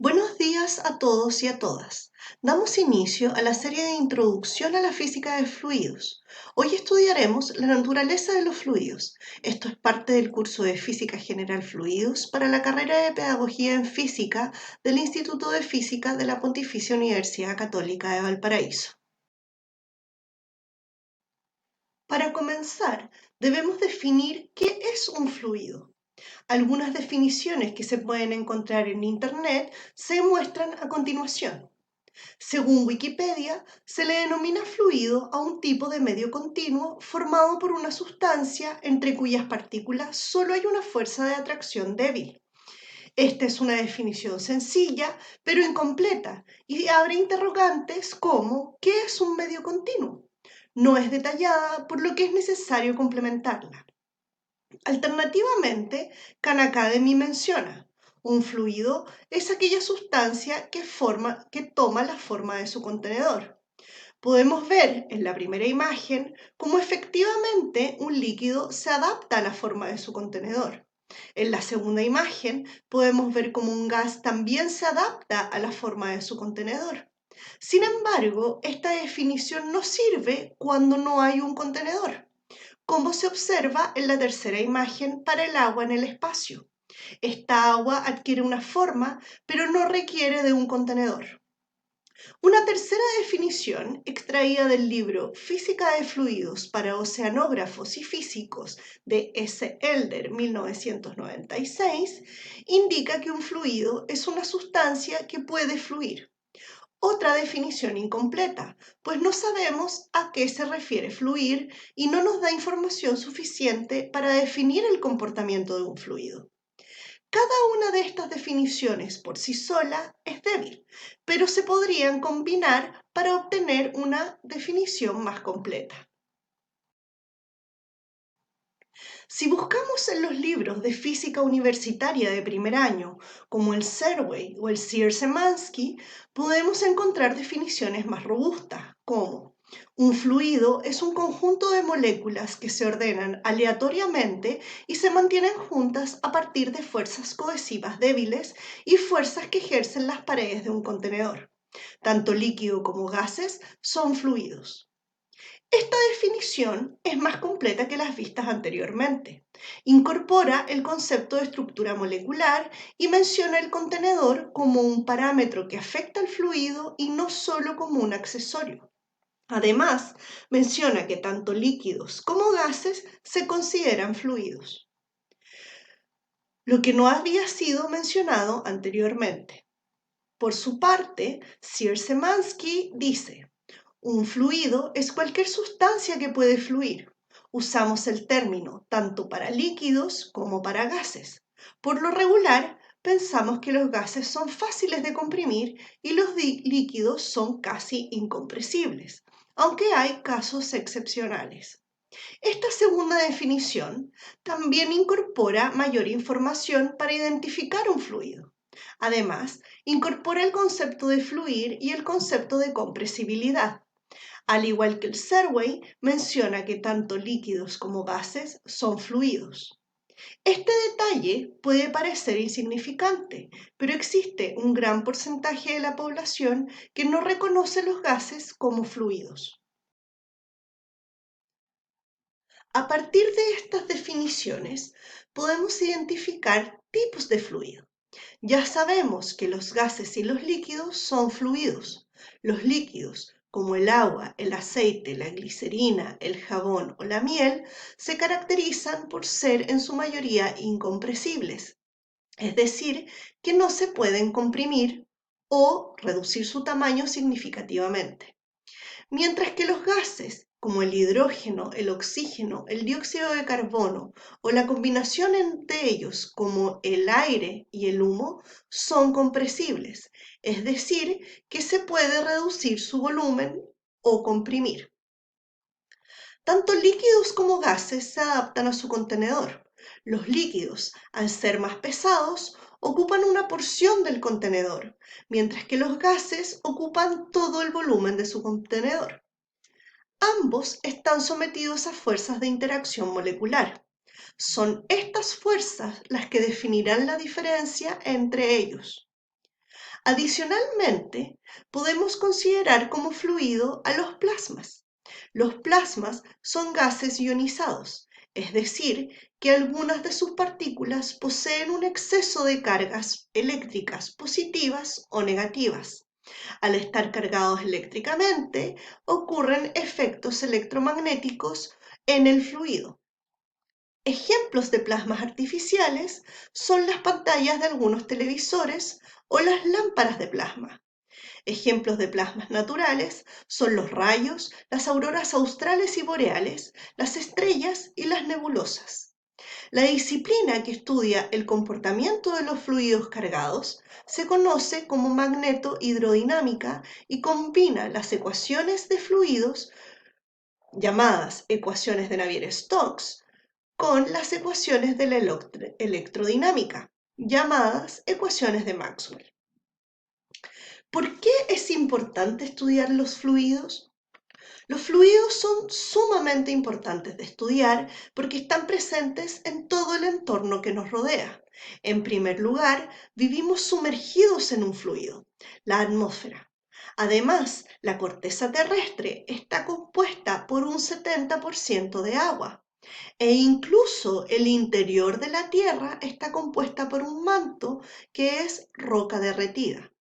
Buenos días a todos y a todas. Damos inicio a la serie de Introducción a la Física de Fluidos. Hoy estudiaremos la naturaleza de los fluidos. Esto es parte del curso de Física General Fluidos para la carrera de Pedagogía en Física del Instituto de Física de la Pontificia Universidad Católica de Valparaíso. Para comenzar, debemos definir qué es un fluido. Algunas definiciones que se pueden encontrar en Internet se muestran a continuación. Según Wikipedia, se le denomina fluido a un tipo de medio continuo formado por una sustancia entre cuyas partículas solo hay una fuerza de atracción débil. Esta es una definición sencilla, pero incompleta, y abre interrogantes como ¿qué es un medio continuo? No es detallada, por lo que es necesario complementarla. Alternativamente, Khan Academy menciona, un fluido es aquella sustancia que toma la forma de su contenedor. Podemos ver en la primera imagen cómo efectivamente un líquido se adapta a la forma de su contenedor. En la segunda imagen podemos ver cómo un gas también se adapta a la forma de su contenedor. Sin embargo, esta definición no sirve cuando no hay un contenedor, como se observa en la tercera imagen para el agua en el espacio. Esta agua adquiere una forma, pero no requiere de un contenedor. Una tercera definición, extraída del libro Física de Fluidos para Oceanógrafos y Físicos de S. Elder 1996, indica que un fluido es una sustancia que puede fluir. Otra definición incompleta, pues no sabemos a qué se refiere fluir y no nos da información suficiente para definir el comportamiento de un fluido. Cada una de estas definiciones por sí sola es débil, pero se podrían combinar para obtener una definición más completa. Si buscamos en los libros de física universitaria de primer año, como el Serway o el Sierra-Szymanski, podemos encontrar definiciones más robustas, como un fluido es un conjunto de moléculas que se ordenan aleatoriamente y se mantienen juntas a partir de fuerzas cohesivas débiles y fuerzas que ejercen las paredes de un contenedor. Tanto líquido como gases son fluidos. Esta definición es más completa que las vistas anteriormente. Incorpora el concepto de estructura molecular y menciona el contenedor como un parámetro que afecta al fluido y no solo como un accesorio. Además, menciona que tanto líquidos como gases se consideran fluidos, lo que no había sido mencionado anteriormente. Por su parte, Szymanski dice, un fluido es cualquier sustancia que puede fluir. Usamos el término tanto para líquidos como para gases. Por lo regular, pensamos que los gases son fáciles de comprimir y los líquidos son casi incompresibles, aunque hay casos excepcionales. Esta segunda definición también incorpora mayor información para identificar un fluido. Además, incorpora el concepto de fluir y el concepto de compresibilidad. Al igual que el Serway, menciona que tanto líquidos como gases son fluidos. Este detalle puede parecer insignificante, pero existe un gran porcentaje de la población que no reconoce los gases como fluidos. A partir de estas definiciones, podemos identificar tipos de fluido. Ya sabemos que los gases y los líquidos son fluidos. Los líquidos, como el agua, el aceite, la glicerina, el jabón o la miel, se caracterizan por ser en su mayoría incompresibles, es decir, que no se pueden comprimir o reducir su tamaño significativamente. Mientras que los gases, como el hidrógeno, el oxígeno, el dióxido de carbono o la combinación de ellos como el aire y el humo, son compresibles, es decir, que se puede reducir su volumen o comprimir. Tanto líquidos como gases se adaptan a su contenedor. Los líquidos, al ser más pesados, ocupan una porción del contenedor, mientras que los gases ocupan todo el volumen de su contenedor. Ambos están sometidos a fuerzas de interacción molecular. Son estas fuerzas las que definirán la diferencia entre ellos. Adicionalmente, podemos considerar como fluido a los plasmas. Los plasmas son gases ionizados, es decir, que algunas de sus partículas poseen un exceso de cargas eléctricas positivas o negativas. Al estar cargados eléctricamente, ocurren efectos electromagnéticos en el fluido. Ejemplos de plasmas artificiales son las pantallas de algunos televisores o las lámparas de plasma. Ejemplos de plasmas naturales son los rayos, las auroras australes y boreales, las estrellas y las nebulosas. La disciplina que estudia el comportamiento de los fluidos cargados se conoce como magnetohidrodinámica y combina las ecuaciones de fluidos, llamadas ecuaciones de Navier-Stokes, con las ecuaciones de la electrodinámica, llamadas ecuaciones de Maxwell. ¿Por qué es importante estudiar los fluidos? Los fluidos son sumamente importantes de estudiar porque están presentes en todo el entorno que nos rodea. En primer lugar, vivimos sumergidos en un fluido, la atmósfera. Además, la corteza terrestre está compuesta por un 70% de agua. E incluso el interior de la Tierra está compuesta por un manto que es roca derretida.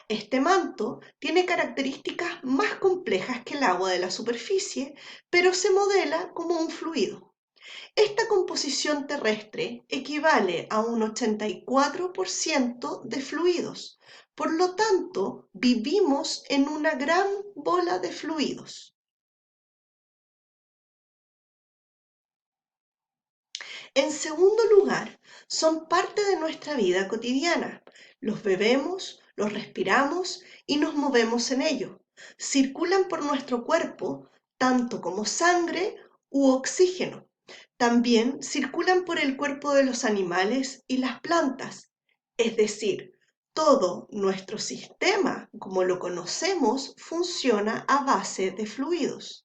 Este manto tiene características más complejas que el agua de la superficie, pero se modela como un fluido. Esta composición terrestre equivale a un 84% de fluidos. Por lo tanto, vivimos en una gran bola de fluidos. En segundo lugar, son parte de nuestra vida cotidiana. Los bebemos, los respiramos y nos movemos en ello. Circulan por nuestro cuerpo tanto como sangre u oxígeno. También circulan por el cuerpo de los animales y las plantas. Es decir, todo nuestro sistema, como lo conocemos, funciona a base de fluidos.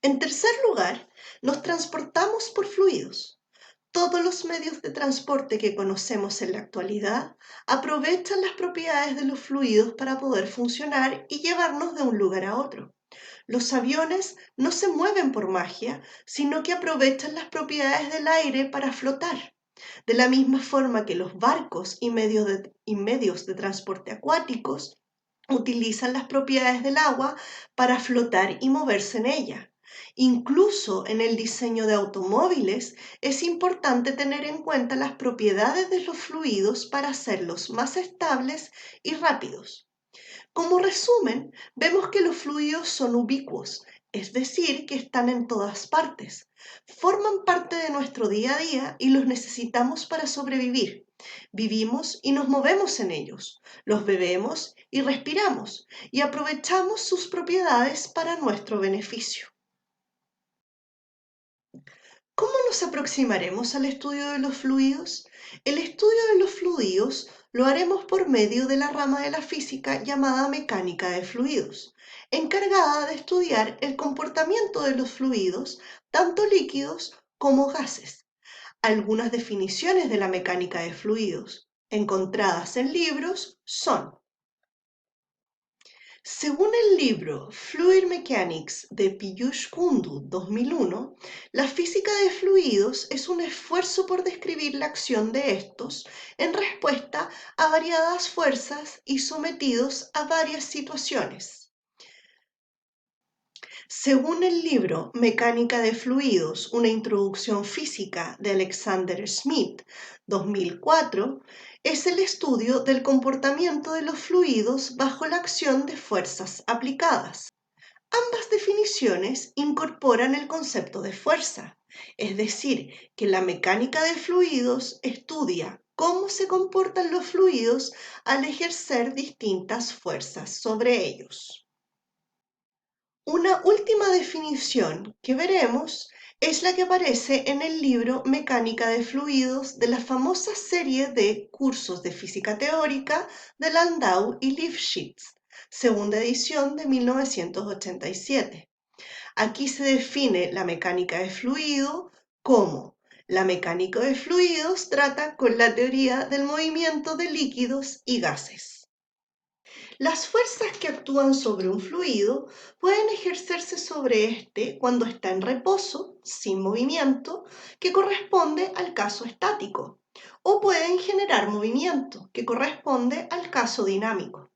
En tercer lugar, nos transportamos por fluidos. Todos los medios de transporte que conocemos en la actualidad aprovechan las propiedades de los fluidos para poder funcionar y llevarnos de un lugar a otro. Los aviones no se mueven por magia, sino que aprovechan las propiedades del aire para flotar. De la misma forma que los barcos y medios de transporte acuáticos utilizan las propiedades del agua para flotar y moverse en ella. Incluso en el diseño de automóviles es importante tener en cuenta las propiedades de los fluidos para hacerlos más estables y rápidos. Como resumen, vemos que los fluidos son ubicuos, es decir, que están en todas partes. Forman parte de nuestro día a día y los necesitamos para sobrevivir. Vivimos y nos movemos en ellos, los bebemos y respiramos, y aprovechamos sus propiedades para nuestro beneficio. ¿Cómo nos aproximaremos al estudio de los fluidos? El estudio de los fluidos lo haremos por medio de la rama de la física llamada mecánica de fluidos, encargada de estudiar el comportamiento de los fluidos, tanto líquidos como gases. Algunas definiciones de la mecánica de fluidos encontradas en libros son: según el libro Fluid Mechanics de Piyush Kundu 2001, la física de fluidos es un esfuerzo por describir la acción de estos en respuesta a variadas fuerzas y sometidos a varias situaciones. Según el libro Mecánica de fluidos, una introducción física de Alexander Schmidt 2004, es el estudio del comportamiento de los fluidos bajo la acción de fuerzas aplicadas. Ambas definiciones incorporan el concepto de fuerza, es decir, que la mecánica de fluidos estudia cómo se comportan los fluidos al ejercer distintas fuerzas sobre ellos. Una última definición que veremos es la que aparece en el libro Mecánica de fluidos de la famosa serie de cursos de física teórica de Landau y Lifshitz, segunda edición de 1987. Aquí se define la mecánica de fluido como La mecánica de fluidos trata con la teoría del movimiento de líquidos y gases. Las fuerzas que actúan sobre un fluido pueden ejercerse sobre este cuando está en reposo, sin movimiento, que corresponde al caso estático, o pueden generar movimiento, que corresponde al caso dinámico.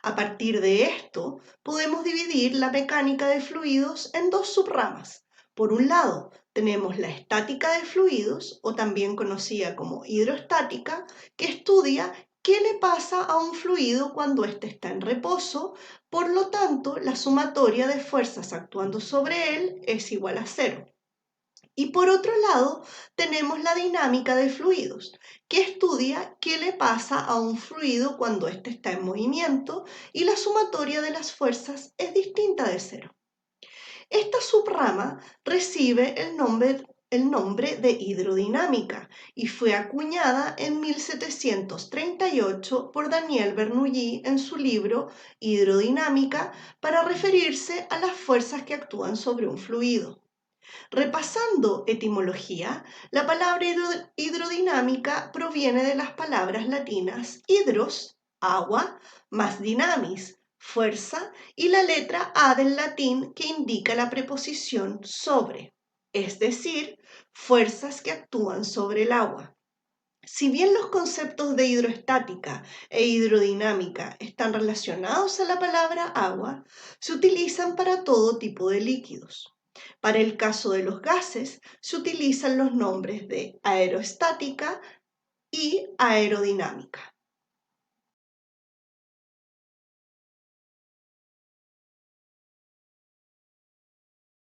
A partir de esto, podemos dividir la mecánica de fluidos en dos subramas. Por un lado, tenemos la estática de fluidos, o también conocida como hidrostática, que estudia qué le pasa a un fluido cuando éste está en reposo, por lo tanto, la sumatoria de fuerzas actuando sobre él es igual a cero. Y por otro lado, tenemos la dinámica de fluidos, que estudia qué le pasa a un fluido cuando éste está en movimiento y la sumatoria de las fuerzas es distinta de cero. Esta subrama recibe el nombre de hidrodinámica y fue acuñada en 1738 por Daniel Bernoulli en su libro Hidrodinámica para referirse a las fuerzas que actúan sobre un fluido. Repasando etimología, la palabra hidrodinámica proviene de las palabras latinas hidros, agua, más dinamis, fuerza, y la letra A del latín que indica la preposición sobre, es decir, fuerzas que actúan sobre el agua. Si bien los conceptos de hidroestática e hidrodinámica están relacionados a la palabra agua, se utilizan para todo tipo de líquidos. Para el caso de los gases, se utilizan los nombres de aerostática y aerodinámica.